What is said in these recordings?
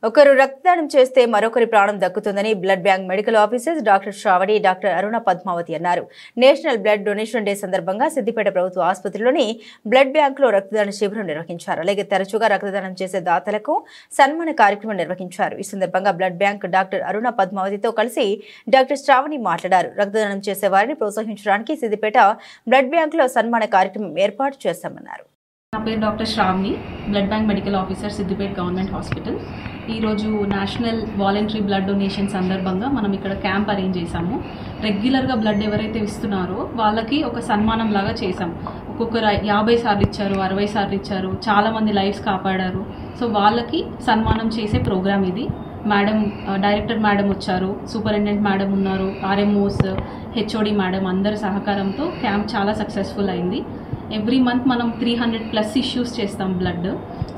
ఒకరు రక్తదానం చేస్తే మరొకరి ప్రాణం దక్కుతుందని blood bank medical officers doctor Sravani, doctor Aruna Padmavathi అన్నారు. నేషనల్ బ్లడ్ డొనేషన్ డే సందర్భంగా సిద్దిపేట ప్రభుత్వ ఆసుపత్రిలోని బ్లడ్ బ్యాంక్ లో రక్తదాన శిబిరం నిర్వహించారు. అలాగే తరచుగా రక్తదానం చేసే దాతలకు సన్మాన కార్యక్రమం నిర్వహించారు. ఈ సందర్భంగా బ్లడ్ బ్యాంక్ డాక్టర్ అరుణ పద్మావతితో కలిసి డాక్టర్ శ్రావణి మాట్లాడారు. రక్తదానం చేసే వారిని ప్రోత్సహించడానికి సిద్దిపేట బ్లడ్ బ్యాంక్ లో సన్మాన కార్యక్రమం ఏర్పాటు చేస్తామన్నారు. నా పేరు doctor Shravani, blood bank medical officer, Siddipet government hospital. ఈరోజు నేషనల్ వాలంటరీ బ్లడ్ డొనేషన్ సందర్భంగా మనం ఇక్కడ క్యాంప్ అరేంజ్ చేసాము. రెగ్యులర్గా బ్లడ్ ఎవరైతే ఇస్తున్నారో వాళ్ళకి ఒక సన్మానం లాగా చేసాం. ఒక్కొక్కరు 50 సార్లు ఇచ్చారు, 60 సార్లు ఇచ్చారు, చాలామంది లైఫ్స్ కాపాడారు. సో వాళ్ళకి సన్మానం చేసే ప్రోగ్రామ్ ఇది. మేడం, డైరెక్టర్ మేడం వచ్చారు, సూపరింటెండెంట్ మేడం ఉన్నారు, ఆర్ఎంఓస్, హెచ్ఓడి మేడం అందరి సహకారంతో క్యాంప్ చాలా సక్సెస్ఫుల్ అయింది. ఎవ్రీ మంత్ మనం 300+ ఇష్యూస్ చేస్తాం బ్లడ్.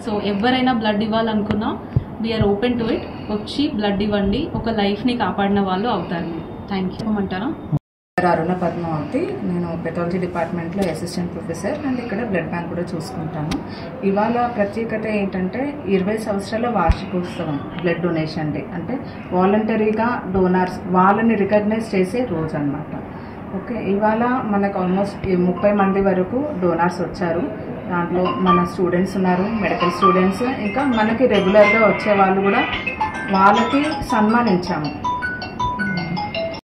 సో ఎవరైనా బ్లడ్ ఇవ్వాలనుకున్నా వీఆర్ ఓపెన్ టు ఇట్. వచ్చి బ్లడ్ ఇవ్వండి, ఒక లైఫ్ని కాపాడిన వాళ్ళు అవుతారు. Thank you. అంటారా? అరుణ పద్మావతి, నేను పెథాలజీ డిపార్ట్మెంట్లో అసిస్టెంట్ ప్రొఫెసర్ అండ్ ఇక్కడ బ్లడ్ బ్యాంక్ కూడా చూసుకుంటాను. ఇవాళ ప్రత్యేకత ఏంటంటే 20 సంవత్సరాల వార్షికోత్సవం బ్లడ్ డొనేషన్ డే. అంటే వాలంటరీగా డోనార్స్ వాళ్ళని రికగ్నైజ్ చేసే రోజు అన్నమాట. ఓకే, ఇవాళ మనకు ఆల్మోస్ట్ 30 మంది వరకు డోనార్స్ వచ్చారు. దాంట్లో మన స్టూడెంట్స్ ఉన్నారు, మెడికల్ స్టూడెంట్స్, ఇంకా మనకి రెగ్యులర్గా వచ్చే వాళ్ళు కూడా. వాళ్ళకి సన్మానించాము.